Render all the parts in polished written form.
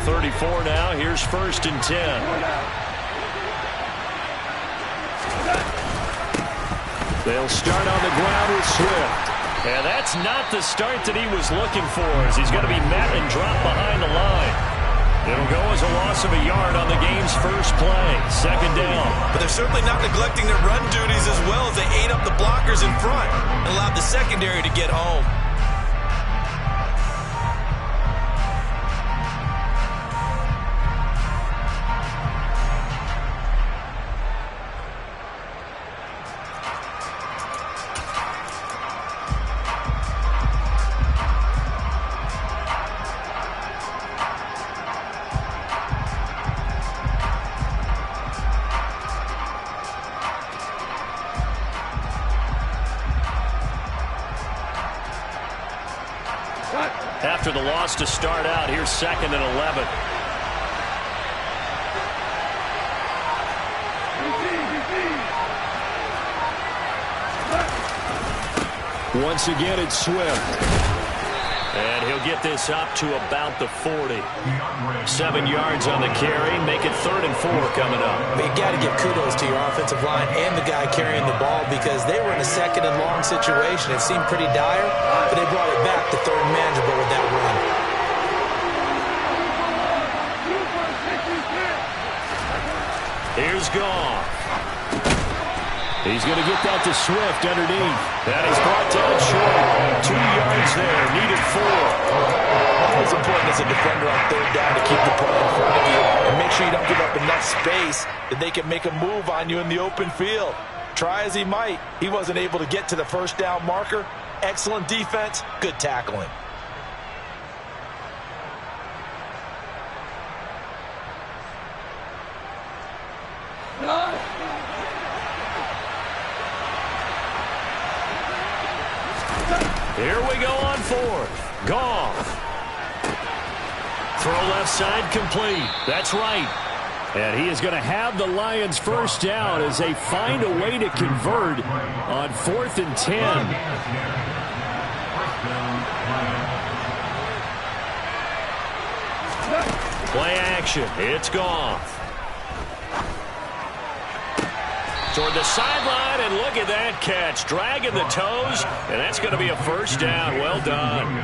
34 now. Here's 1st and 10. They'll start on the ground with Swift. And that's not the start that he was looking for, as he's going to be met and dropped behind the line. It'll go as a loss of a yard on the game's first play. 2nd down. But they're certainly not neglecting their run duties as well, as they ate up the blockers in front and allowed the secondary to get home. After the loss to start out, here's 2nd and 11. Once again, it's Swift. And he'll get this up to about the 40. 7 yards on the carry. Make it 3rd and 4 coming up. But you got to give kudos to your offensive line and the guy carrying the ball, because they were in a 2nd and long situation. It seemed pretty dire, but they brought it back to 3rd and manageable with that run. Here's Goff. He's going to get that to Swift underneath. That is brought down short. 2 yards there. Needed 4. It's important as a defender on 3rd down to keep the play in front of you and make sure you don't give up enough space that they can make a move on you in the open field. Try as he might, he wasn't able to get to the 1st down marker. Excellent defense, good tackling. Here we go on 4th. Goff. Throw left side complete. That's right. And he is going to have the Lions' 1st down as they find a way to convert on 4th and 10. Play action. It's Goff. Toward the sideline, and look at that catch. Dragging the toes, and that's going to be a 1st down. Well done.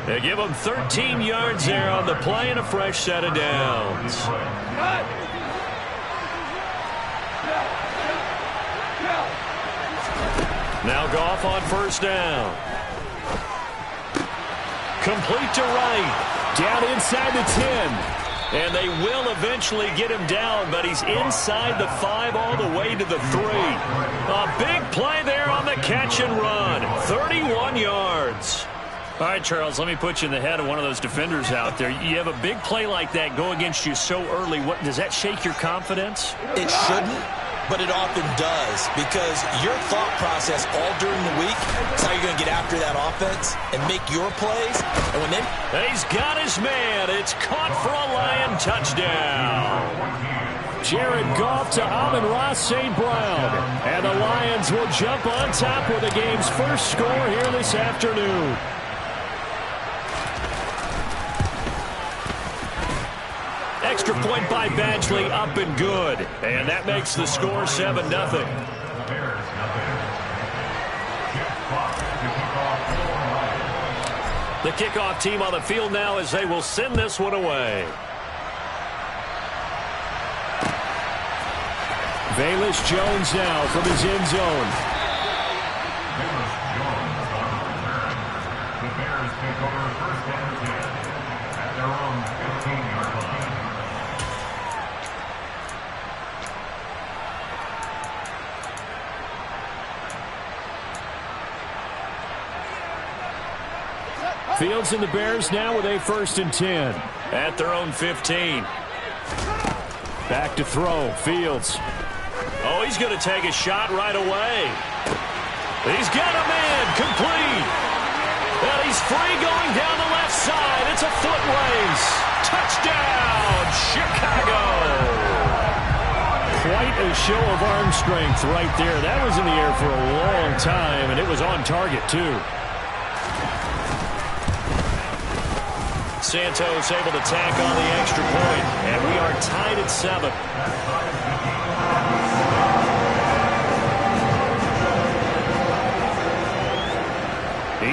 They give him 13 yards there on the play and a fresh set of downs. Now Goff on 1st down. Complete to Wright. Down inside the 10. And they will eventually get him down, but he's inside the 5 all the way to the 3. A big play there on the catch and run. 31 yards. All right, Charles, let me put you in the head of one of those defenders out there. You have a big play like that go against you so early. What does that shake your confidence? It shouldn't, but it often does, because your thought process all during the week is how you're going to get after that offense and make your plays. And when he's got his man. It's caught for a Lion touchdown. Jared Goff to Amon-Ra St. Brown. And the Lions will jump on top with the game's first score here this afternoon. Extra point by Badgley, up and good. And that makes the score 7-0. The kickoff team on the field now as they will send this one away. Velus Jones now from his end zone. The Bears take over 1st and 10 at their own 15-yard line. Fields and the Bears now with a 1st and 10 at their own 15. Back to throw. Fields. Oh, he's going to take a shot right away. He's got a man. Complete. And he's free going down the left side. It's a foot race. Touchdown, Chicago. Quite a show of arm strength right there. That was in the air for a long time, and it was on target, too. Santos able to tack on the extra point, and we are tied at 7.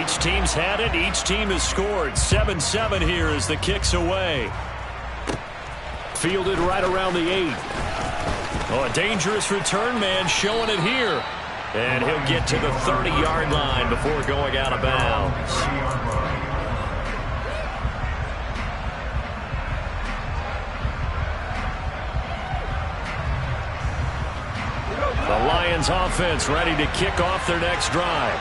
Each team's had it. Each team has scored. 7-7 here as the kick's away. Fielded right around the 8. Oh, a dangerous return man showing it here. And he'll get to the 30-yard line before going out of bounds. The Lions offense ready to kick off their next drive.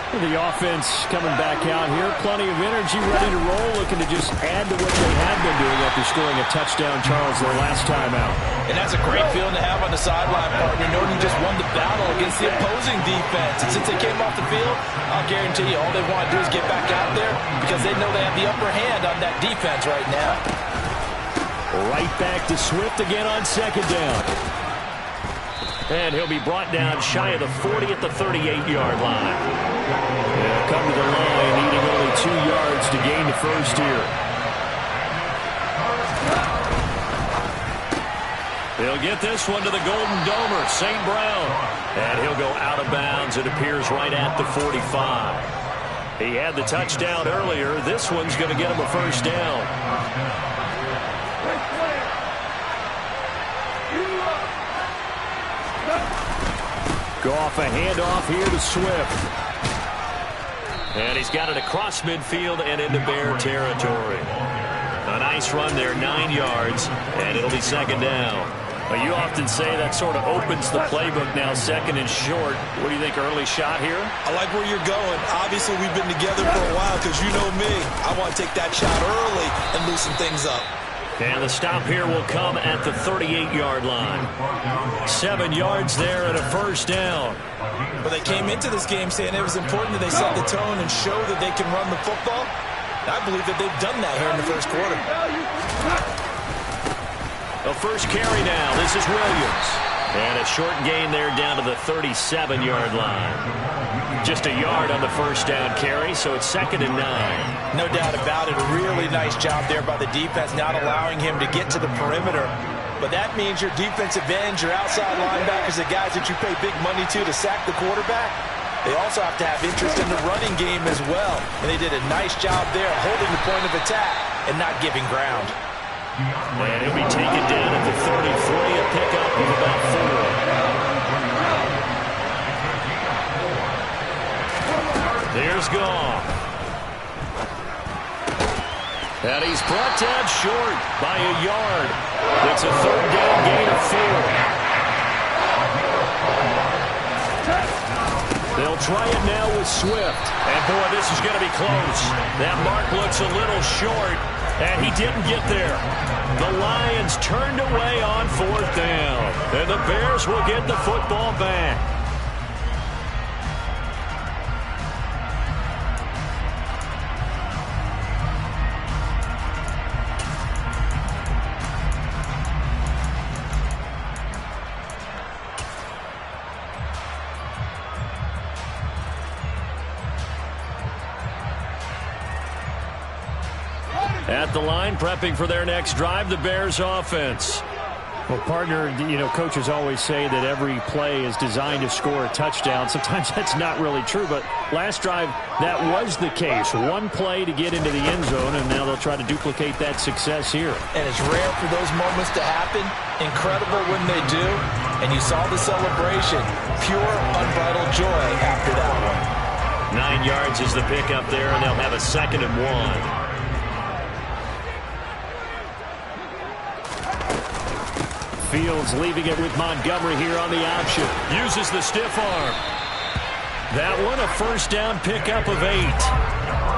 The offense coming back out here. Plenty of energy, ready to roll, looking to just add to what they had been doing after scoring a touchdown, Charles, their last time out. And that's a great feeling to have on the sideline, partner, knowing you just won the battle against the opposing defense. And since they came off the field, I'll guarantee you all they want to do is get back out there because they know they have the upper hand on that defense right now. Right back to Swift again on second down. And he'll be brought down shy of the 40 at the 38-yard line. They'll come to the line, needing only 2 yards to gain the first here. They'll get this one to the Golden Domer, St. Brown. And he'll go out of bounds. It appears right at the 45. He had the touchdown earlier. This one's going to get him a first down. Go off a handoff here to Swift. And he's got it across midfield and into Bear territory. A nice run there, 9 yards, and it'll be second down. Well, you often say that sort of opens the playbook now, second and short. What do you think, early shot here? I like where you're going. Obviously, we've been together for a while because you know me. I want to take that shot early and loosen things up. And the stop here will come at the 38-yard line. 7 yards there and a first down. Well, they came into this game saying it was important that they set the tone and show that they can run the football. I believe that they've done that here in the first quarter. The first carry now. This is Williams. And a short gain there down to the 37-yard line. Just a yard on the first down carry, so it's second and 9. No doubt about it. A really nice job there by the defense, not allowing him to get to the perimeter. But that means your defensive ends, your outside linebackers, the guys that you pay big money to sack the quarterback, they also have to have interest in the running game as well. And they did a nice job there holding the point of attack and not giving ground. And he'll be taken down at the 33, a pickup of about 4. There's Goff. And he's brought down short by a yard. It's a third down gain of 4. They'll try it now with Swift. And boy, this is going to be close. That mark looks a little short. And he didn't get there. The Lions turned away on fourth down. And the Bears will get the football back. At the line, prepping for their next drive, the Bears offense. Well, partner, you know, coaches always say that every play is designed to score a touchdown. Sometimes that's not really true, but last drive, that was the case. One play to get into the end zone, and now they'll try to duplicate that success here. And it's rare for those moments to happen. Incredible when they do. And you saw the celebration. Pure, unbridled joy after that one. 9 yards is the pickup there, and they'll have a second and 1. Fields leaving it with Montgomery here on the option. Uses the stiff arm. That one, a first down pickup of 8.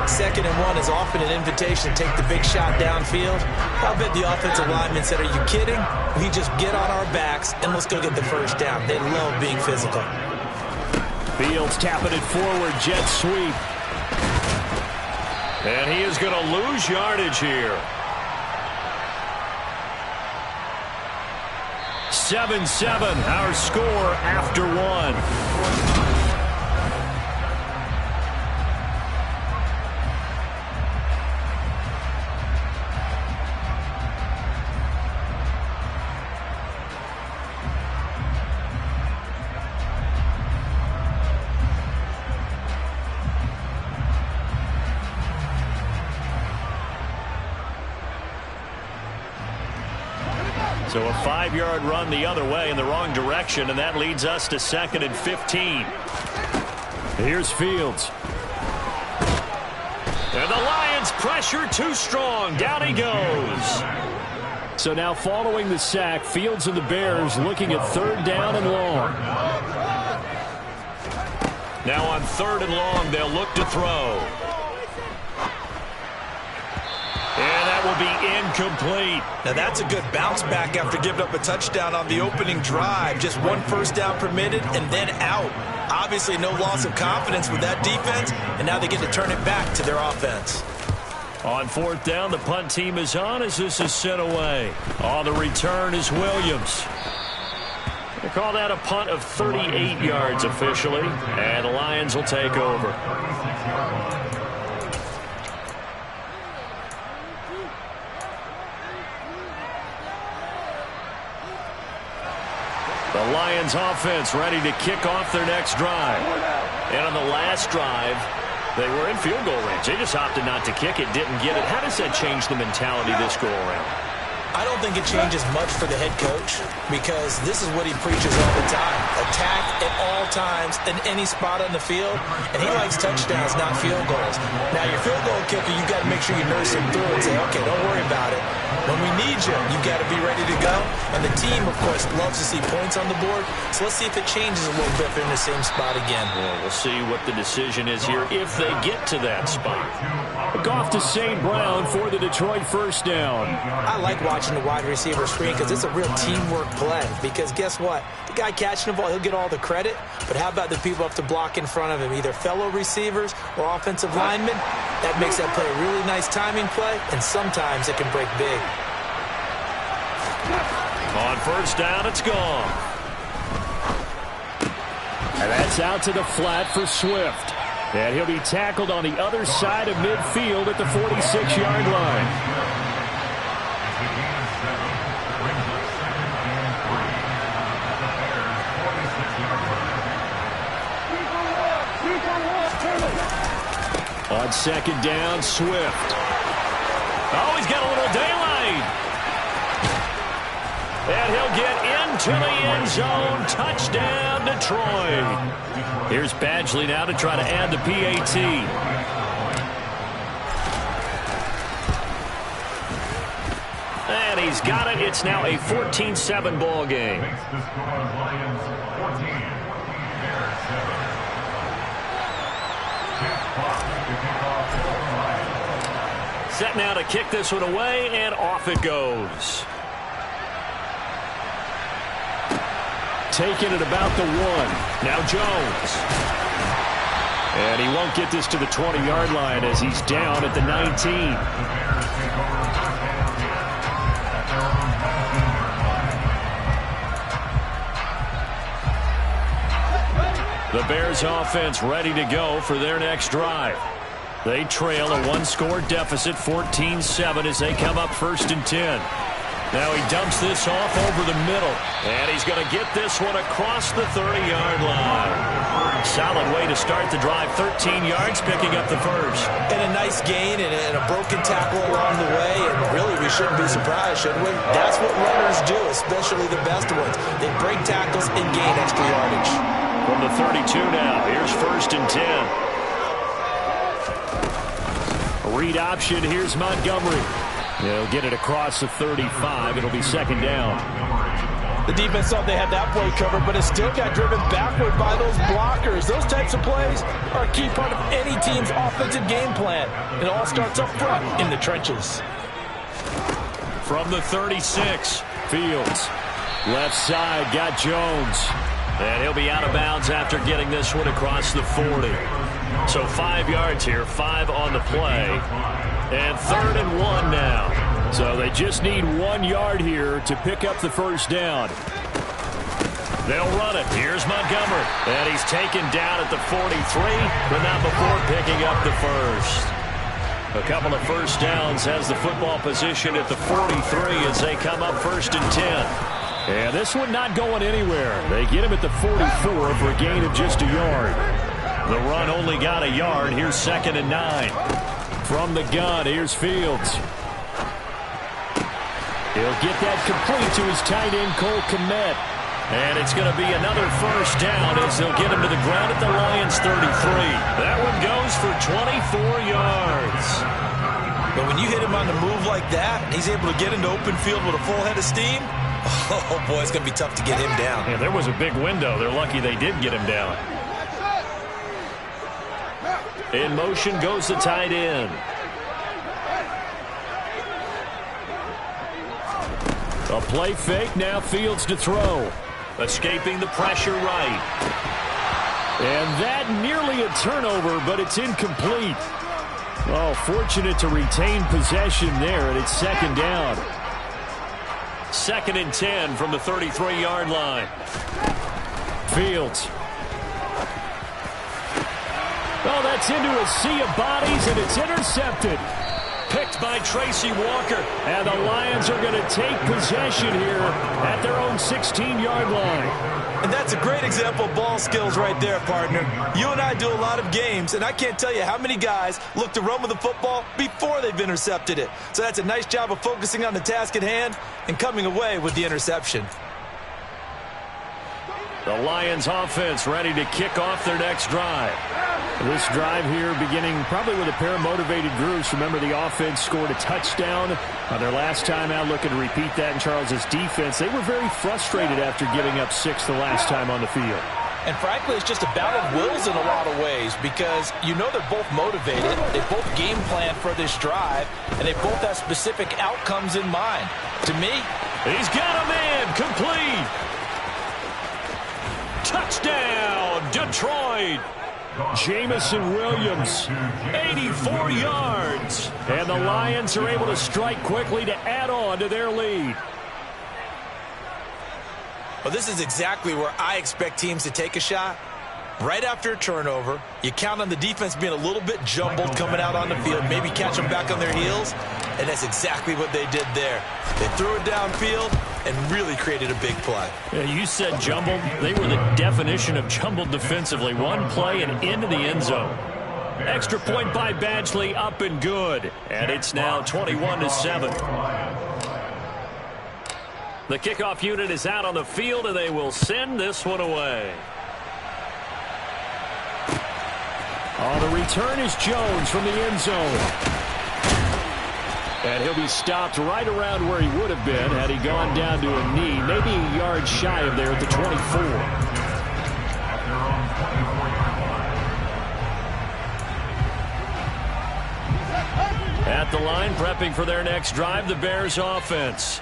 Second and 1 is often an invitation to take the big shot downfield. I bet the offensive lineman said, are you kidding? We just get on our backs and let's go get the first down. They love being physical. Fields tapping it forward, jet sweep. And he is going to lose yardage here. 7-7, our score after 1. So a 5-yard run the other way in the wrong direction, and that leads us to 2nd and 15. Here's Fields. And the Lions pressure too strong. Down he goes. So now following the sack, Fields and the Bears looking at 3rd down and long. Now on 3rd and long, they'll look to throw. And that will be incomplete. Now that's a good bounce back after giving up a touchdown on the opening drive. Just 1 first down permitted and then out. Obviously no loss of confidence with that defense, and now they get to turn it back to their offense. On 4th down, the punt team is on as this is sent away. On the return is Williams. They call that a punt of 38 yards officially, and the Lions will take over. The Lions offense ready to kick off their next drive. And on the last drive, they were in field goal range. They just opted not to kick it, didn't get it. How does that change the mentality this go around? I don't think it changes much for the head coach because this is what he preaches all the time. Attack at all times in any spot on the field, and he likes touchdowns, not field goals. Now, your field goal kicker, you got to make sure you nurse him through and say, okay, don't worry about it. When we need you, you got to be ready to go. And the team, of course, loves to see points on the board, so let's see if it changes a little bit if they're in the same spot again. Well, we'll see what the decision is here if they get to that spot. Goff to St. Brown for the Detroit first down. I like watching the wide receiver screen because it's a real teamwork play. Because guess what? The guy catching the ball, he'll get all the credit. But how about the people up to block in front of him, either fellow receivers or offensive linemen? That makes that play a really nice timing play, and sometimes it can break big. On 1st down, it's gone. And that's out to the flat for Swift. And he'll be tackled on the other side of midfield at the 46-yard line. On 2nd down, Swift. Oh, he's got a little daylight. And he'll get into the end zone. Touchdown, Detroit. Here's Badgley now to try to add the PAT. And he's got it. It's now a 14-7 ball game. The score is Lions 14, Bears 7. Set now to kick this one away, and off it goes. Taking it about the 1. Now Jones. And he won't get this to the 20-yard line as he's down at the 19. The Bears offense ready to go for their next drive. They trail a 1-score deficit, 14-7, as they come up 1st and 10. Now he dumps this off over the middle, and he's going to get this one across the 30-yard line. Solid way to start the drive, 13 yards, picking up the first. And a nice gain and a broken tackle along the way, and really we shouldn't be surprised, should we? That's what runners do, especially the best ones. They break tackles and gain extra yardage. From the 32 now, here's 1st and 10. Read option, here's Montgomery. They'll get it across the 35. It'll be 2nd down. The defense thought they had that play covered, but it still got driven backward by those blockers. Those types of plays are a key part of any team's offensive game plan. It all starts up front in the trenches. From the 36, Fields. Left side, got Jones. and he'll be out of bounds after getting this one across the 40. So 5 yards here, 5 on the play. And 3rd and 1 now. So they just need 1 yard here to pick up the first down. They'll run it. Here's Montgomery. And he's taken down at the 43, but not before picking up the first. A couple of first downs has the football position at the 43 as they come up 1st and 10. And this one not going anywhere. They get him at the 44 for a gain of just a yard. The run only got a yard. Here's 2nd and 9. From the gun, here's Fields. He'll get that complete to his tight end, Cole Kmet. And it's going to be another first down as they'll get him to the ground at the Lions' 33. That one goes for 24 yards. But when you hit him on the move like that, he's able to get into open field with a full head of steam, oh, boy, it's going to be tough to get him down. Yeah, there was a big window. They're lucky they did get him down. In motion goes the tight end. A play fake, now Fields to throw. Escaping the pressure right. And that nearly a turnover, but it's incomplete. Oh, fortunate to retain possession there, and it's second down. 2nd and 10 from the 33-yard line. Fields. Oh, that's into a sea of bodies, and it's intercepted. Picked by Tracy Walker. And the Lions are going to take possession here at their own 16-yard line. And that's a great example of ball skills right there, partner. You and I do a lot of games, and I can't tell you how many guys look to run with the football before they've intercepted it. So that's a nice job of focusing on the task at hand and coming away with the interception. The Lions offense ready to kick off their next drive. This drive here beginning probably with a pair of motivated groups. Remember, the offense scored a touchdown on their last time out, looking to repeat that in Charles's defense. They were very frustrated after giving up 6 the last time on the field. And frankly, it's just a battle of wills in a lot of ways because you know they're both motivated, they both game plan for this drive, and they both have specific outcomes in mind. To me, he's got a man complete. Touchdown, Detroit. Jamison Williams, 84 yards. And the Lions are able to strike quickly to add on to their lead. Well, this is exactly where I expect teams to take a shot. Right after a turnover, you count on the defense being a little bit jumbled coming out on the field, maybe catch them back on their heels, and that's exactly what they did there. They threw it downfield and really created a big play. Yeah, you said jumbled. They were the definition of jumbled defensively. One play and into the end zone. Extra point by Badgley, up and good. And it's now 21-7. The kickoff unit is out on the field, and they will send this one away. On the return is Jones from the end zone. And he'll be stopped right around where he would have been had he gone down to a knee, maybe a yard shy of there at the 24. At the line, prepping for their next drive, the Bears offense.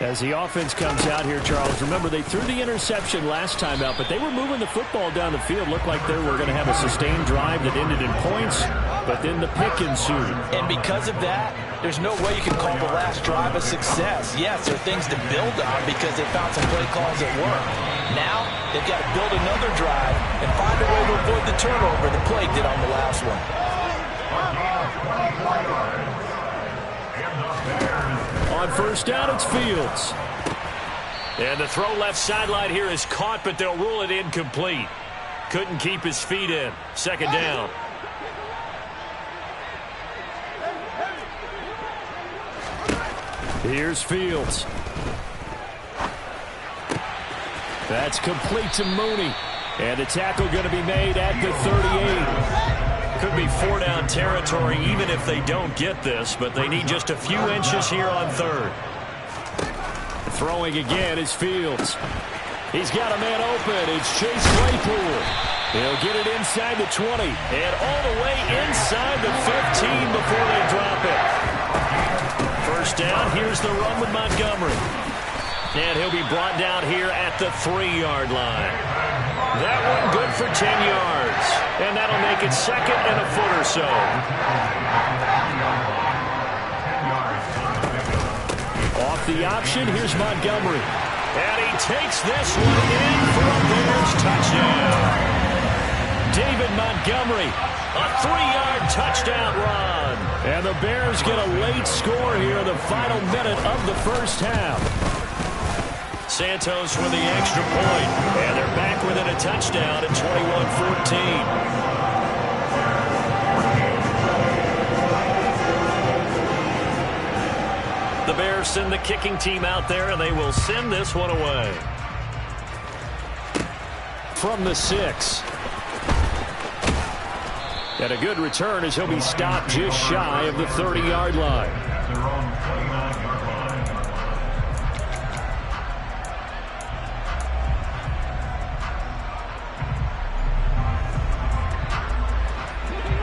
As the offense comes out here, Charles, remember they threw the interception last time out, but they were moving the football down the field. Looked like they were going to have a sustained drive that ended in points, but then the pick ensued. And because of that, there's no way you can call the last drive a success. Yes, there are things to build on because they found some play calls that work. Now, they've got to build another drive and find a way to avoid the turnover the play did on the last one. On first down, it's Fields. And the throw left sideline here is caught, but they'll rule it incomplete. Couldn't keep his feet in. Second down. Here's Fields. That's complete to Mooney. And the tackle going to be made at the 38. Could be 4-down territory even if they don't get this, but they need just a few inches here on third. Throwing again is Fields. He's got a man open. It's Chase Claypool. He'll get it inside the 20 and all the way inside the 15 before they drop it. First down, here's the run with Montgomery. And he'll be brought down here at the 3-yard line. That one good for 10 yards. And that'll make it second and a foot or so. Off the option, here's Montgomery. And he takes this one in for a Bears touchdown. David Montgomery, a 3-yard touchdown run. And the Bears get a late score here in the final minute of the first half. Santos with the extra point, and they're back within a touchdown at 21-14. The Bears send the kicking team out there, and they will send this one away. From the 6. And a good return as he'll be stopped just shy of the 30-yard line. At their own 29-yard line.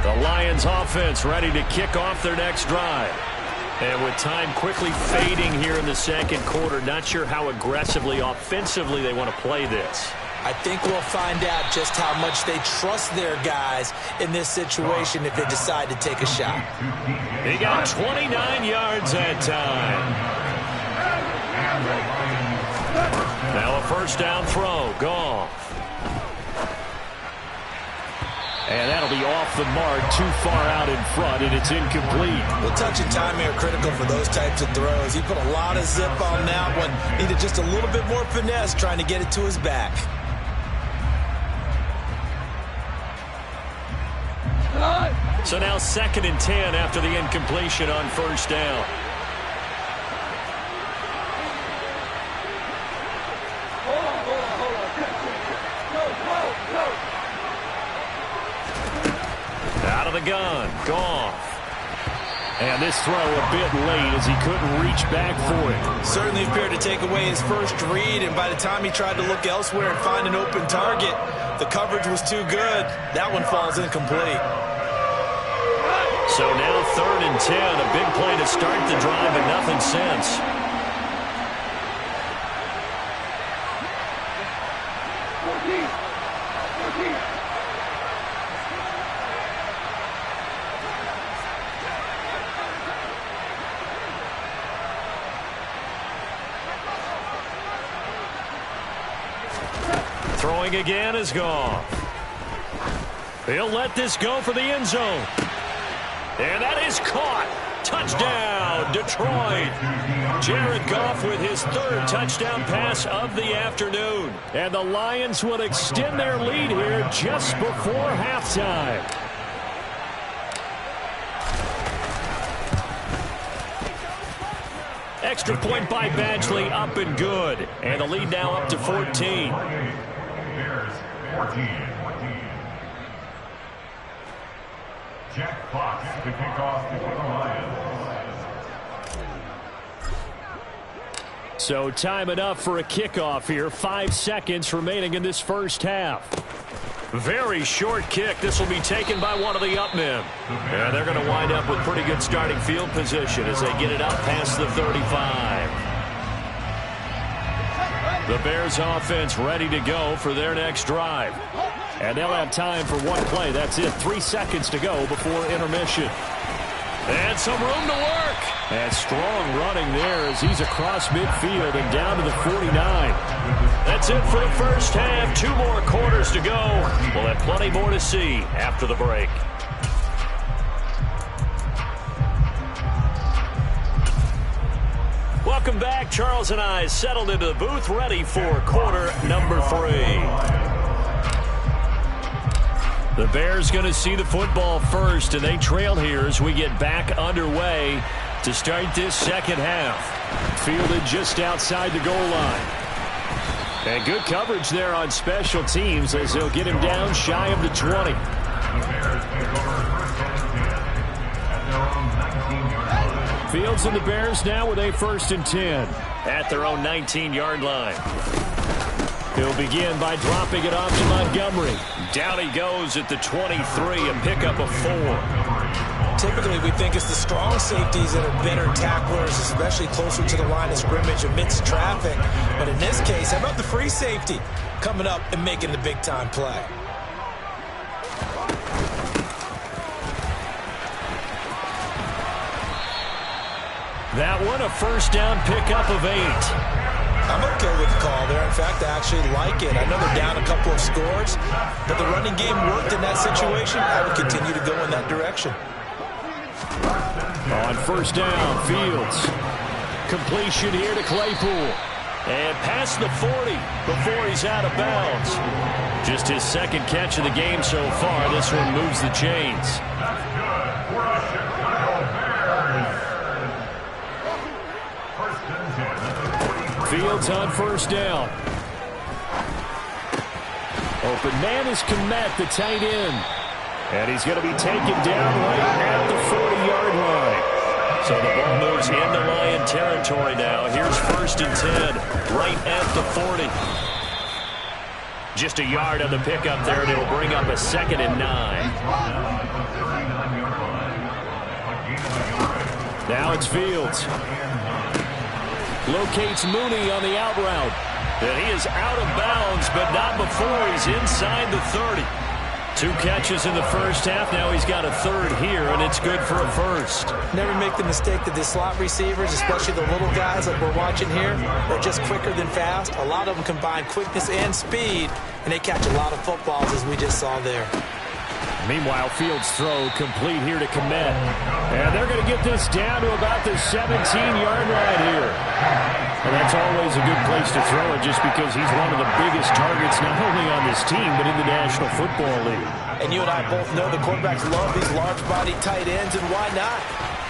The Lions offense ready to kick off their next drive. And with time quickly fading here in the second quarter, not sure how aggressively, offensively they want to play this. I think we'll find out just how much they trust their guys in this situation if they decide to take a shot. He got 29 yards that time. Now a first down throw. Goff. And that'll be off the mark, too far out in front, and it's incomplete. Well, touch and timing are critical for those types of throws. He put a lot of zip on that one. Needed just a little bit more finesse trying to get it to his back. So now 2nd and 10 after the incompletion on first down. Out of the gun, Goff. And this throw a bit late as he couldn't reach back for it. Certainly appeared to take away his first read, and by the time he tried to look elsewhere and find an open target, the coverage was too good. That one falls incomplete. So now 3rd and 10, a big play to start the drive and nothing since. Throwing again is Goff. He'll let this go for the end zone. And that is caught. Touchdown, Detroit. Jared Goff with his 3rd touchdown pass of the afternoon. And the Lions will extend their lead here just before halftime. Extra point by Badgley, up and good. And the lead now up to 14. Bears 14. Jack Fox to kick off for the Lions. So time enough for a kickoff here. 5 seconds remaining in this first half. Very short kick. This will be taken by one of the up men. And they're going to wind up with pretty good starting field position as they get it up past the 35. The Bears offense ready to go for their next drive. And they'll have time for one play. That's it. 3 seconds to go before intermission. And some room to work. And strong running there as he's across midfield and down to the 49. That's it for the first half. 2 more quarters to go. We'll have plenty more to see after the break. Welcome back. Charles and I settled into the booth ready for quarter number 3. The Bears going to see the football first, and they trail here as we get back underway to start this second half. Fielded just outside the goal line. And good coverage there on special teams as they'll get him down shy of the 20. The Bears take over 1st and 10 at their own 19-yard line. Fields and the Bears now with a 1st and 10. At their own 19-yard line. He'll begin by dropping it off to Montgomery. Down he goes at the 23, a pickup of 4. Typically, we think it's the strong safeties that are better tacklers, especially closer to the line of scrimmage amidst traffic. But in this case, how about the free safety coming up and making the big-time play? That one, a first down pickup of 8. I'm okay with the call there. In fact, I actually like it. I know they're down a couple of scores, but the running game worked in that situation. I would continue to go in that direction. On first down, Fields. Completion here to Claypool. And past the 40 before he's out of bounds. Just his 2nd catch of the game so far. This one moves the chains. That's good for the Chicago Bears. Fields on first down. Open man is Kmet, the tight end. And he's going to be taken down right at the 40-yard line. So the ball moves into Lion territory now. Here's 1st and 10, right at the 40. Just a yard on the pickup there, and it'll bring up a 2nd and 9. Now it's Fields. Locates Mooney on the out route. And he is out of bounds, but not before he's inside the 30. 2 catches in the first half. Now he's got a 3rd here, and it's good for a 1st. Never make the mistake that the slot receivers, especially the little guys like we're watching here, are just quicker than fast. A lot of them combine quickness and speed, and they catch a lot of footballs, as we just saw there. Meanwhile, Fields' throw complete here to Kmet. And they're going to get this down to about the 17-yard line here. And that's always a good place to throw it just because he's one of the biggest targets not only on this team but in the National Football League. And you and I both know the quarterbacks love these large-body tight ends, and why not?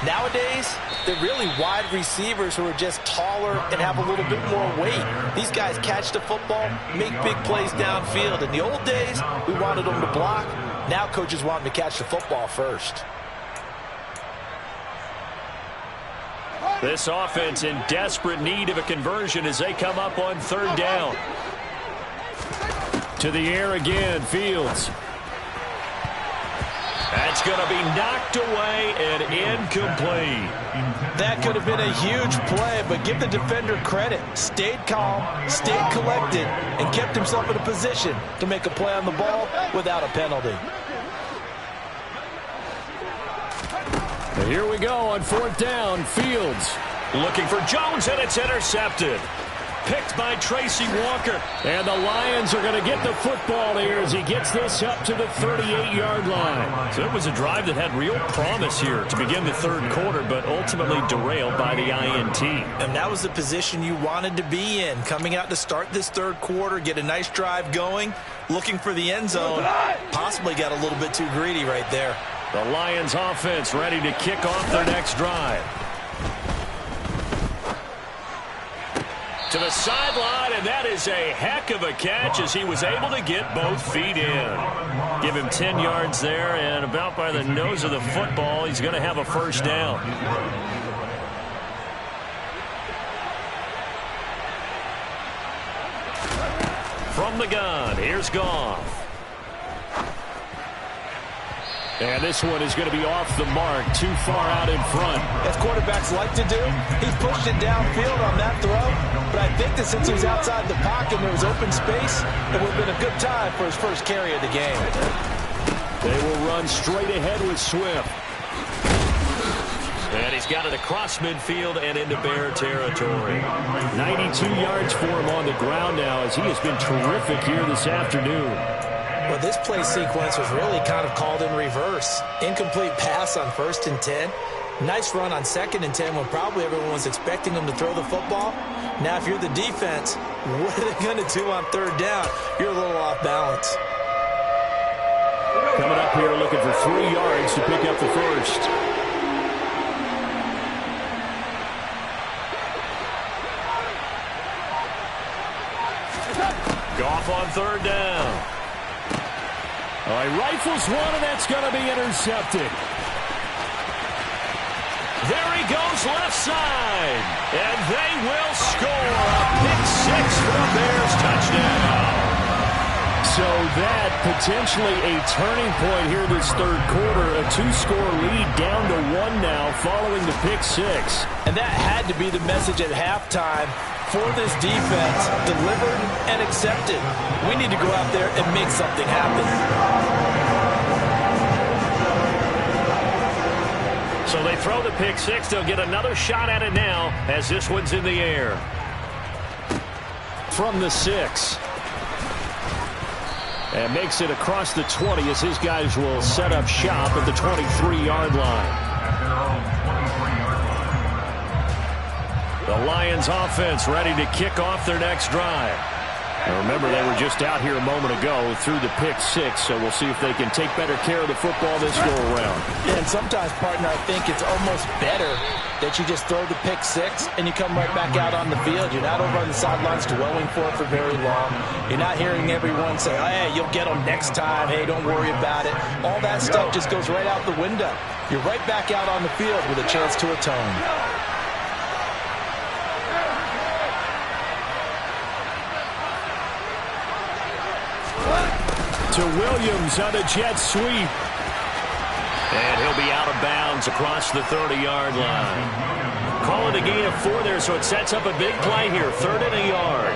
Nowadays, they're really wide receivers who are just taller and have a little bit more weight. These guys catch the football, make big plays downfield. In the old days, we wanted them to block. Now coaches want them to catch the football first. This offense in desperate need of a conversion as they come up on 3rd down. To the air again, Fields. That's going to be knocked away and incomplete. That could have been a huge play, but give the defender credit. Stayed calm, stayed collected, and kept himself in a position to make a play on the ball without a penalty. Here we go on 4th down. Fields looking for Jones, and it's intercepted. Picked by Tracy Walker. And the Lions are going to get the football here as he gets this up to the 38-yard line. So it was a drive that had real promise here to begin the 3rd quarter, but ultimately derailed by the INT. And that was the position you wanted to be in. Coming out to start this 3rd quarter, get a nice drive going, looking for the end zone. Possibly got a little bit too greedy right there. The Lions offense ready to kick off their next drive. To the sideline, and that is a heck of a catch as he was able to get both feet in. Give him 10 yards there, and about by the nose of the football, he's going to have a 1st down. From the gun, here's Goff. And this one is going to be off the mark, too far out in front. As quarterbacks like to do, he pushed it downfield on that throw. But I think that since he was outside the pocket and there was open space, it would have been a good time for his first carry of the game. They will run straight ahead with Swift. And he's got it across midfield and into Bear territory. 92 yards for him on the ground now as he has been terrific here this afternoon. Well, this play sequence was really kind of called in reverse. Incomplete pass on 1st and 10. Nice run on 2nd and 10 when probably everyone was expecting him to throw the football. Now, if you're the defense, what are they going to do on 3rd down? You're a little off balance. Coming up here looking for 3 yards to pick up the 1st. Goff on 3rd down. All right, rifles one, and that's going to be intercepted. There he goes left side. And they will score a pick 6 for the Bears touchdown. So that potentially a turning point here this 3rd quarter. A 2-score lead down to 1 now following the pick 6. And that had to be the message at halftime for this defense. Delivered and accepted. We need to go out there and make something happen. So they throw the pick 6. They'll get another shot at it now as this one's in the air. From the 6. And makes it across the 20 as his guys will set up shop at the 23-yard line. The Lions offense ready to kick off their next drive. Remember, they were just out here a moment ago through the pick six, so we'll see if they can take better care of the football this go-around. Yeah, and sometimes, partner, I think it's almost better that you just throw the pick six and you come right back out on the field. You're not over on the sidelines dwelling for it for very long. You're not hearing everyone say, hey, you'll get them next time. Hey, don't worry about it. All that stuff just goes right out the window. You're right back out on the field with a chance to atone. To Williams on a jet sweep. And he'll be out of bounds across the 30-yard line. Call it a gain of 4 there, so it sets up a big play here. 3rd and a yard.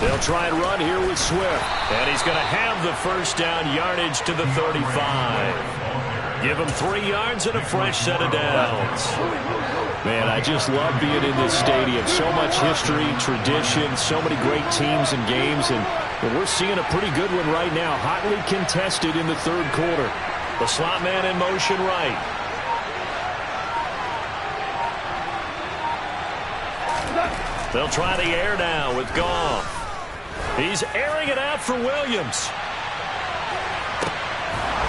They'll try and run here with Swift. And he's going to have the first down, yardage to the 35. Give him 3 yards and a fresh set of downs. Man, I just love being in this stadium. So much history, tradition, so many great teams and games. And we're seeing a pretty good one right now. Hotly contested in the 3rd quarter. The slot man in motion right. They'll try the air now with Goff. He's airing it out for Williams.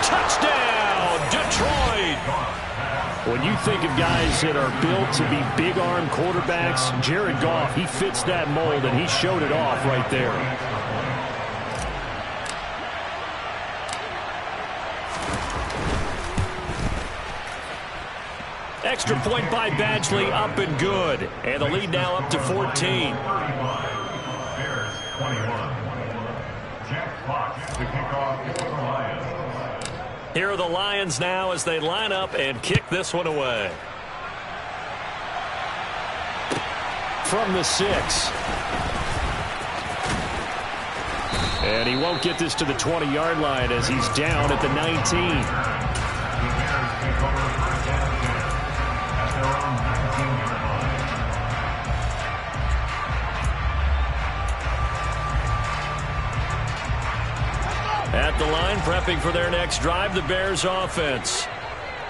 Touchdown, Detroit! When you think of guys that are built to be big-arm quarterbacks, Jared Goff, he fits that mold, and he showed it off right there. Extra point by Badgley, up and good. And the lead now up to 14. Bears 21. Jack Fox to kick off for the Lions. Here are the Lions now as they line up and kick this one away. From the 6. And he won't get this to the 20-yard line as he's down at the 19. The Bears take over first down at their own 19-yard line. At the line, prepping for their next drive, the Bears offense.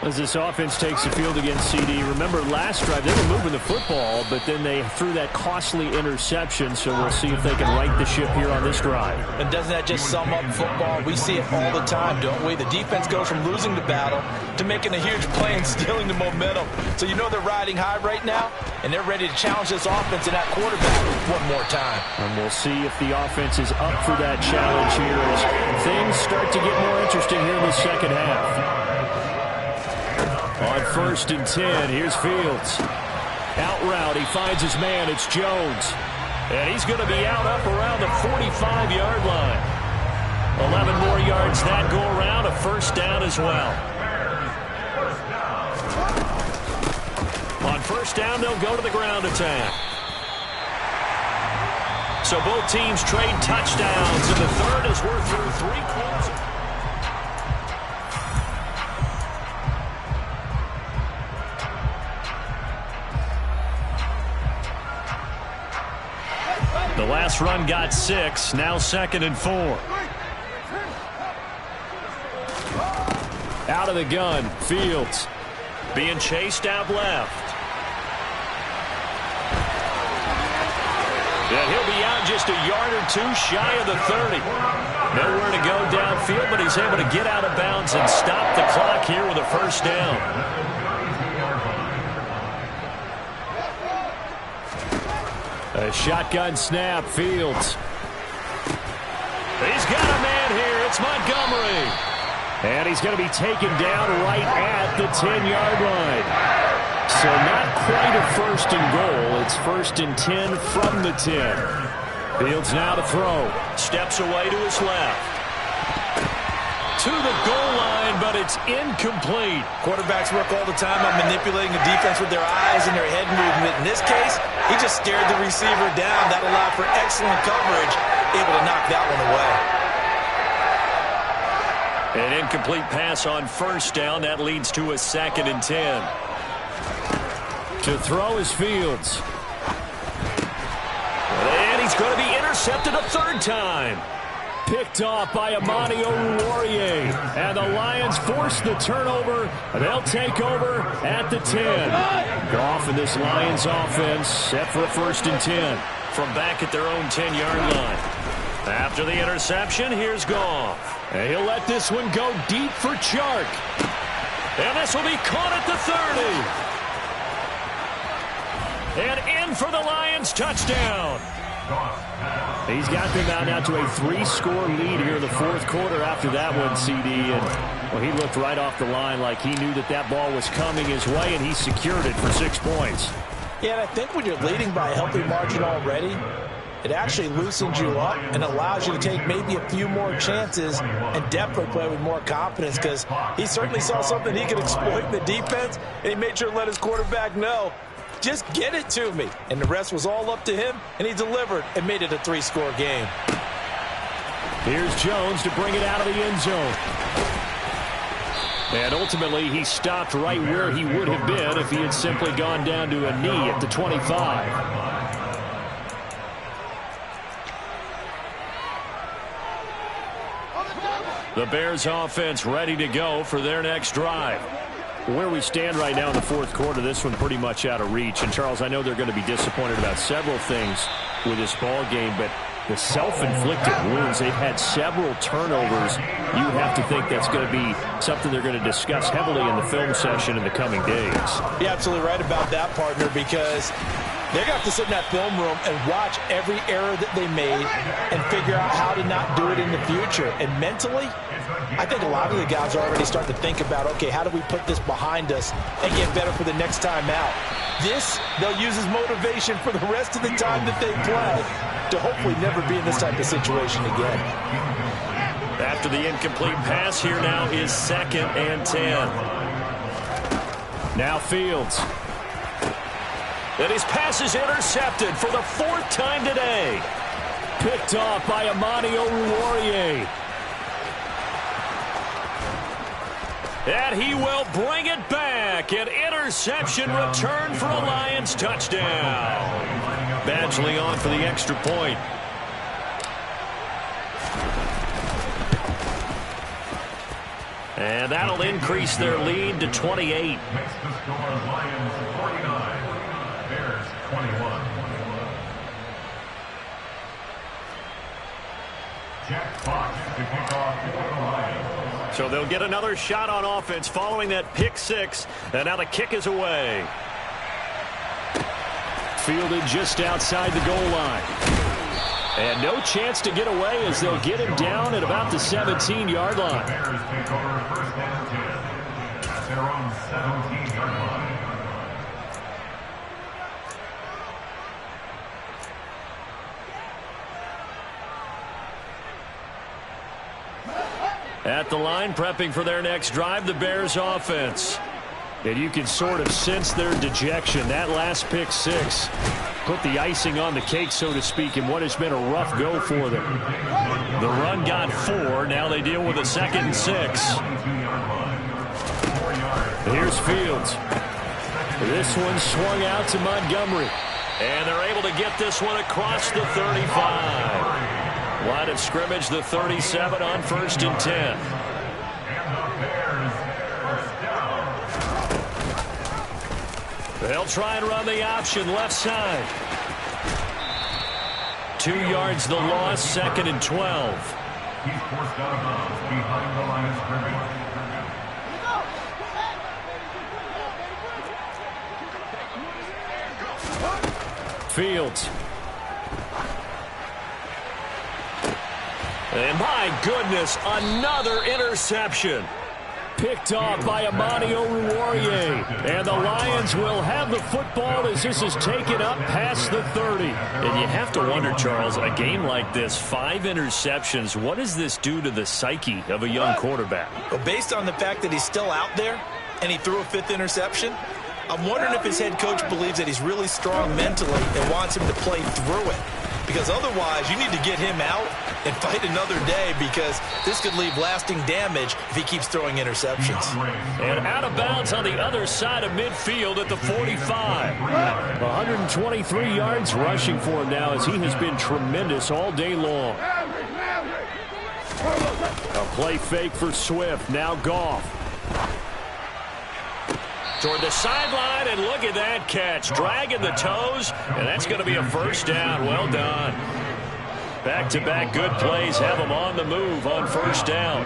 As this offense takes the field against CD, remember last drive they were moving the football, but then they threw that costly interception, so we'll see if they can right the ship here on this drive. And doesn't that just sum up football? We see it all the time, don't we? The defense goes from losing the battle to making a huge play and stealing the momentum. So you know they're riding high right now, and they're ready to challenge this offense and that quarterback one more time. And we'll see if the offense is up for that challenge here as things start to get more interesting here in the second half. On 1st and 10, here's Fields. Out route, he finds his man, it's Jones. And he's going to be out up around the 45-yard line. 11 more yards that go around, a first down as well. On 1st down, they'll go to the ground attack. So both teams trade touchdowns, and the 3rd as we're through 3 quarters. The last run got 6, now 2nd and 4. Out of the gun, Fields. Being chased out left. And he'll be out just a yard or 2 shy of the 30. Nowhere to go downfield, but he's able to get out of bounds and stop the clock here with a first down. A shotgun snap, Fields. He's got a man here. It's Montgomery. And he's going to be taken down right at the 10-yard line. So not quite a 1st and goal. It's 1st and 10 from the 10. Fields now to throw. Steps away to his left. To the goal line, but it's incomplete. Quarterbacks work all the time on manipulating the defense with their eyes and their head movement. In this case, he just stared the receiver down. That allowed for excellent coverage, able to knock that one away. An incomplete pass on 1st down. That leads to a 2nd and 10. To throw is Fields. And he's going to be intercepted a 3rd time. Picked off by Amani Oruwariye. And the Lions force the turnover. They'll take over at the 10. Goff and this Lions offense set for a 1st and 10. From back at their own 10-yard line. After the interception, here's Goff. And he'll let this one go deep for Chark. And this will be caught at the 30. And in for the Lions touchdown. He's got them now to a 3-score lead here in the 4th quarter after that one, CD. And well, he looked right off the line like he knew that ball was coming his way, and he secured it for 6 points. Yeah, and I think when you're leading by a healthy margin already, it actually loosens you up and allows you to take maybe a few more chances and definitely play with more confidence, because he certainly saw something he could exploit in the defense, and he made sure to let his quarterback know, just get it to me. And the rest was all up to him, and he delivered and made it a 3-score game. Here's Jones to bring it out of the end zone. And ultimately, he stopped right where he would have been if he had simply gone down to a knee at the 25. The Bears offense ready to go for their next drive. Where we stand right now in the 4th quarter, this one pretty much out of reach. And, Charles, I know they're going to be disappointed about several things with this ball game, but the self-inflicted wounds, they've had several turnovers. You have to think that's going to be something they're going to discuss heavily in the film session in the coming days. You're absolutely right about that, partner, because they're going to have to sit in that film room and watch every error that they made and figure out how to not do it in the future. And mentally, I think a lot of the guys are already starting to think about, okay, how do we put this behind us and get better for the next time out? This, they'll use as motivation for the rest of the time that they play to hopefully never be in this type of situation again. After the incomplete pass, here now is 2nd and 10. Now Fields. And his pass is intercepted for the 4th time today. Picked off by Amani Oruwariye. And he will bring it back. An interception return for a Lions touchdown. Badgley on for the extra point. And that'll increase their lead to 28. Makes the score Lions 49, Bears 21. Jack Fox to kick off for the Lions. So they'll get another shot on offense following that pick 6. And now the kick is away. Fielded just outside the goal line. And no chance to get away as they'll get him down at about the 17-yard line. The Bears take over 1st and 10 at their own 17-yard line. At the line, prepping for their next drive, the Bears offense. And you can sort of sense their dejection. That last pick 6 put the icing on the cake, so to speak, in what has been a rough go for them. The run got 4. Now they deal with a 2nd and 6. Here's Fields. This one swung out to Montgomery. And they're able to get this one across the 35. Line of scrimmage, the 37 on 1st and 10. They'll try and run the option left side. 2 yards the loss, 2nd and 12. He's forced out of bounds behind the line of scrimmage. Fields. And my goodness, another interception. Picked off by Amani Oruwariye. And the Lions will have the football as this is taken up past the 30. And you have to wonder, Charles, a game like this, 5 interceptions, what does this do to the psyche of a young quarterback? Well, based on the fact that he's still out there and he threw a 5th interception, I'm wondering if his head coach believes that he's really strong mentally and wants him to play through it. Because otherwise, you need to get him out and fight another day, because this could leave lasting damage if he keeps throwing interceptions. And out of bounds on the other side of midfield at the 45. 123 yards rushing for him now, as he has been tremendous all day long. Play fake for Swift. Now Goff. Toward the sideline, and look at that catch. Dragging the toes, and that's going to be a first down. Well done. Back-to-back good plays have them on the move on first down.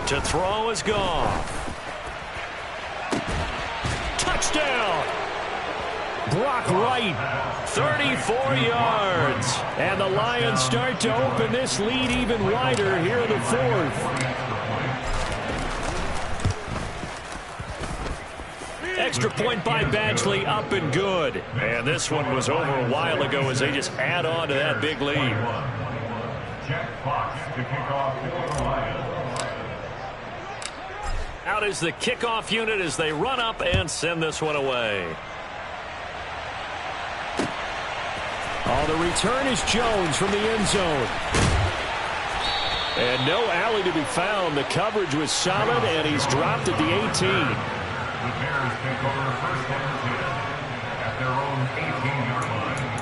To throw is Goff. Touchdown! Brock Wright, 34 yards. and the Lions start to open this lead even wider here in the fourth. Extra point by Badgley, up and good. And this one was over a while ago as they just add on to that big lead. Jack Fox to kick off for the Lions. Out is the kickoff unit as they run up and send this one away. Oh, the return is Jones from the end zone. And no alley to be found. The coverage was solid, and he's dropped at the 18. The Bears take over first and 10 at their own 18-yard line.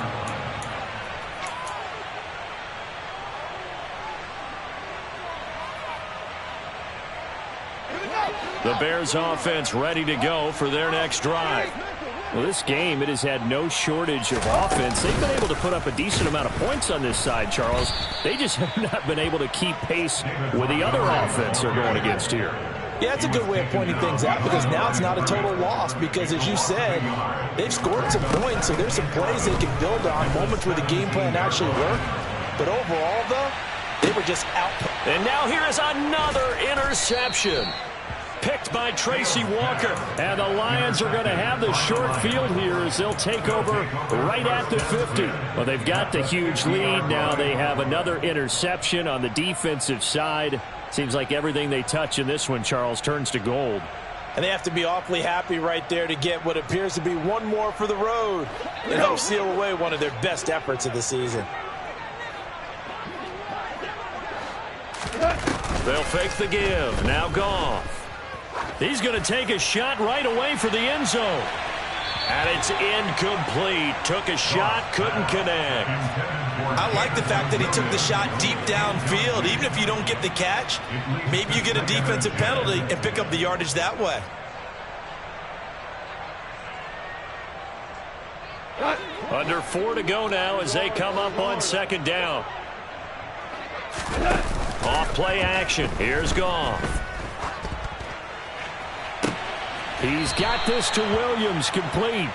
The Bears offense ready to go for their next drive. Well, this game, it has had no shortage of offense. They've been able to put up a decent amount of points on this side, Charles. They just have not been able to keep pace with the other offense they're going against here. Yeah, it's a good way of pointing things out because now it's not a total loss because, as you said, they've scored some points, so there's some plays they can build on, moments where the game plan actually worked. But overall, though, they were just out. And now here is another interception. Picked by Tracy Walker. And the Lions are going to have the short field here as they'll take over right at the 50. Well, they've got the huge lead. Now they have another interception on the defensive side. Seems like everything they touch in this one, Charles, turns to gold. And they have to be awfully happy right there to get what appears to be one more for the road and help seal away one of their best efforts of the season. They'll fake the give. Now Goff. He's going to take a shot right away for the end zone. And it's incomplete. Took a shot, couldn't connect. I like the fact that he took the shot deep downfield. Even if you don't get the catch, maybe you get a defensive penalty and pick up the yardage that way. Under 4 to go now as they come up on second down. Off play action. Here's Goff. He's got this to Williams, complete.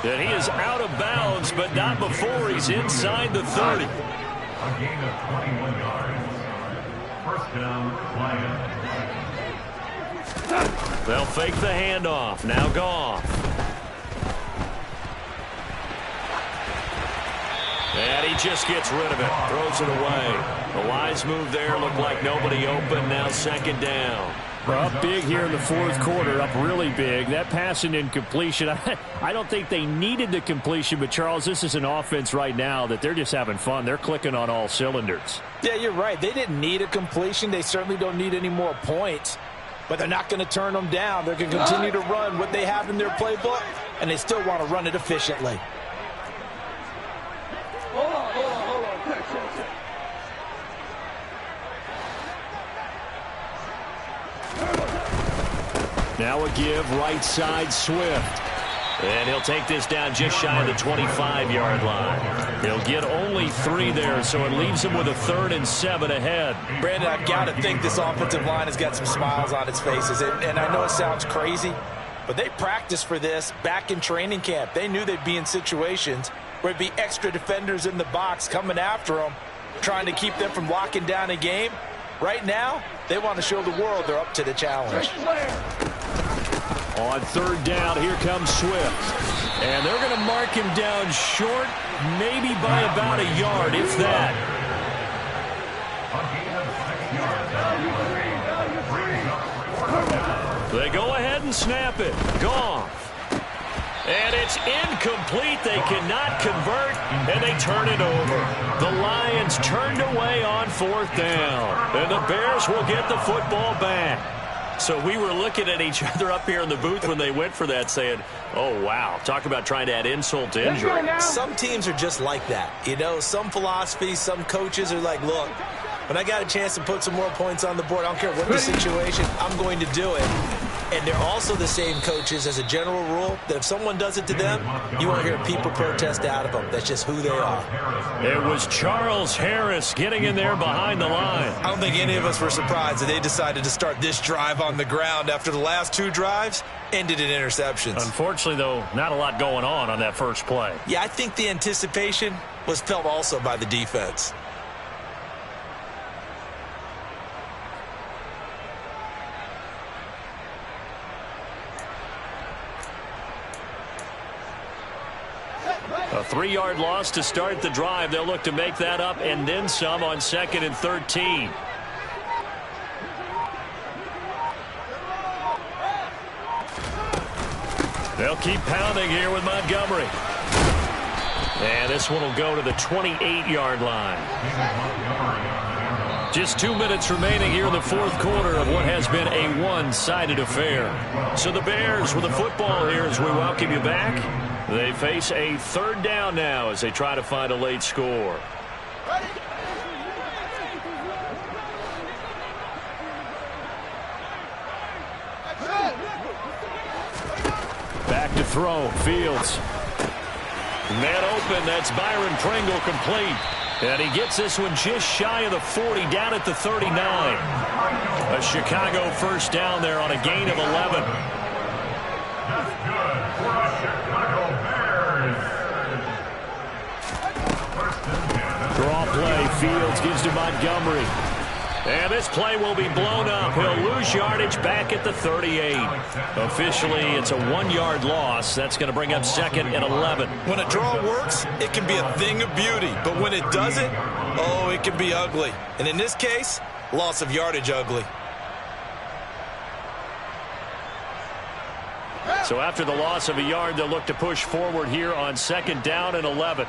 And he is out of bounds, but not before he's inside the 30. A gain of 21 yards. First down, Lions. They'll fake the handoff. Now Goff. And he just gets rid of it. Throws it away. The wise move there. Looked like nobody open. Now second down. Up big here in the fourth quarter, up really big. That pass and incompletion, I don't think they needed the completion, but Charles, this is an offense right now that they're just having fun. They're clicking on all cylinders. Yeah, you're right. They didn't need a completion. They certainly don't need any more points, but they're not going to turn them down. They're going to continue to run what they have in their playbook, and they still want to run it efficiently. Now a give, right side, Swift. And he'll take this down just shy of the 25-yard line. He'll get only 3 there, so it leaves him with a 3rd and 7 ahead. Brandon, I've got to think this offensive line has got some smiles on its faces. And I know it sounds crazy, but they practiced for this back in training camp. They knew they'd be in situations where it'd be extra defenders in the box coming after them, trying to keep them from locking down a game. Right now, they want to show the world they're up to the challenge. On third down, here comes Swift. And they're going to mark him down short, maybe by about a yard, if that. They go ahead and snap it. Goff. And it's incomplete. They cannot convert, and they turn it over. The Lions turned away on 4th down. And the Bears will get the football back. So we were looking at each other up here in the booth when they went for that saying, oh, wow, talk about trying to add insult to injury. Some teams are just like that. You know, some philosophies, some coaches are like, look, when I got a chance to put some more points on the board, I don't care what the situation, I'm going to do it. And they're also the same coaches as a general rule that if someone does it to them, you won't hear people protest out of them. That's just who they are. It was Charles Harris getting in there behind the line. I don't think any of us were surprised that they decided to start this drive on the ground after the last 2 drives ended in interceptions. Unfortunately, though, not a lot going on that first play. Yeah, I think the anticipation was felt also by the defense. A 3-yard loss to start the drive. They'll look to make that up and then some on 2nd and 13. They'll keep pounding here with Montgomery. And this one will go to the 28-yard line. Just 2 minutes remaining here in the fourth quarter of what has been a one-sided affair. So the Bears with the football here as we welcome you back. They face a 3rd down now as they try to find a late score. Back to throw. Fields. Man open. That's Byron Pringle complete. And he gets this one just shy of the 40, down at the 39. A Chicago first down there on a gain of 11. Draw play. Fields gives to Montgomery. And this play will be blown up. He'll lose yardage back at the 38. Officially, it's a 1-yard loss. That's going to bring up 2nd and 11. When a draw works, it can be a thing of beauty. But when it doesn't, oh, it can be ugly. And in this case, loss of yardage ugly. So after the loss of a yard, they'll look to push forward here on 2nd down and 11.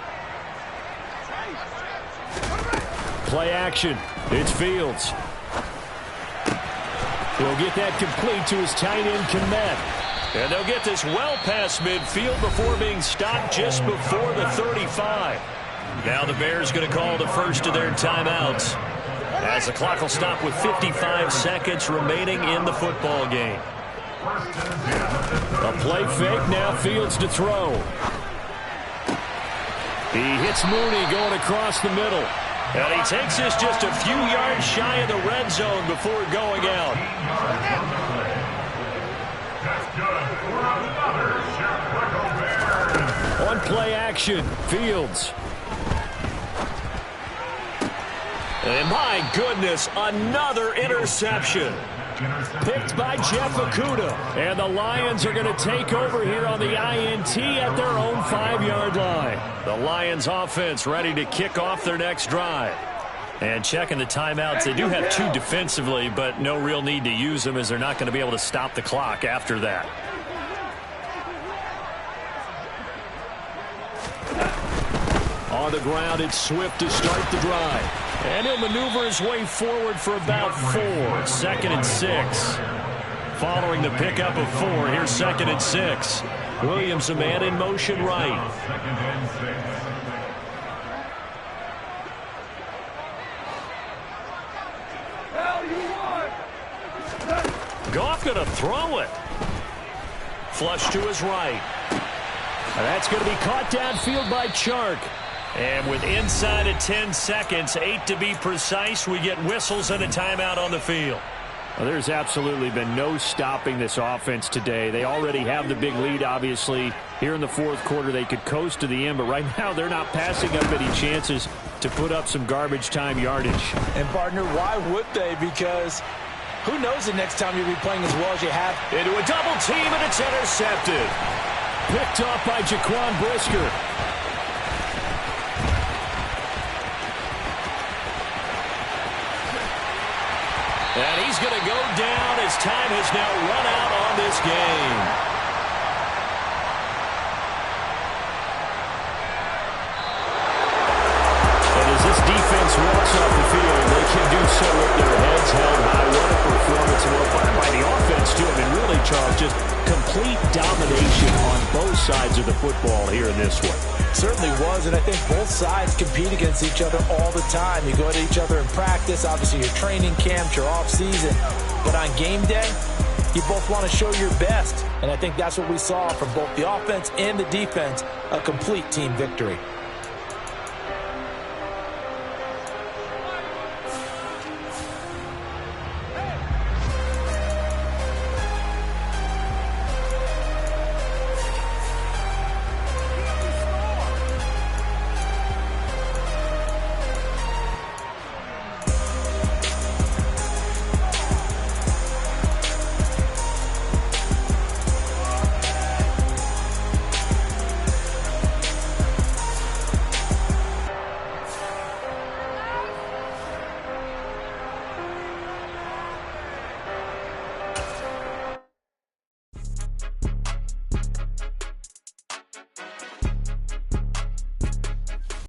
Play action. It's Fields. He'll get that complete to his tight end, Kmet. And they'll get this well past midfield before being stopped just before the 35. Now the Bears going to call the first of their timeouts, as the clock will stop with 55 seconds remaining in the football game. A play fake, now Fields to throw. He hits Mooney going across the middle. And he takes this just a few yards shy of the red zone before going out. On play action, Fields. And my goodness, another interception. Picked by Jeff Okudah. And the Lions are going to take over here on the INT at their own 5-yard line. The Lions offense ready to kick off their next drive. And checking the timeouts, they do have 2 defensively, but no real need to use them as they're not going to be able to stop the clock after that. On the ground, it's Swift to start the drive. And he'll maneuver his way forward for about 4. 2nd and 6. Following the pickup of 4, here's 2nd and 6. Williams, a man in motion right. Goff going to throw it. Flush to his right. And that's going to be caught downfield by Chark. And with inside of 10 seconds, 8 to be precise, we get whistles and a timeout on the field. Well, there's absolutely been no stopping this offense today. They already have the big lead, obviously. Here in the fourth quarter, they could coast to the end, but right now they're not passing up any chances to put up some garbage time yardage. And, partner, why would they? Because who knows the next time you'll be playing as well as you have. Into a double team, and it's intercepted. Picked off by Jaquan Brisker. And he's going to go down as time has now run out on this game. And as this defense walks off the field, they can do so with their heads held high. What a performance. And by the offense, too. I mean, really, Charles, just complete domination on both sides of the football here in this one. Certainly was, and I think both sides compete against each other all the time. You go to each other in practice, obviously your training camp, your off-season, but on game day, you both want to show your best, and I think that's what we saw from both the offense and the defense, a complete team victory.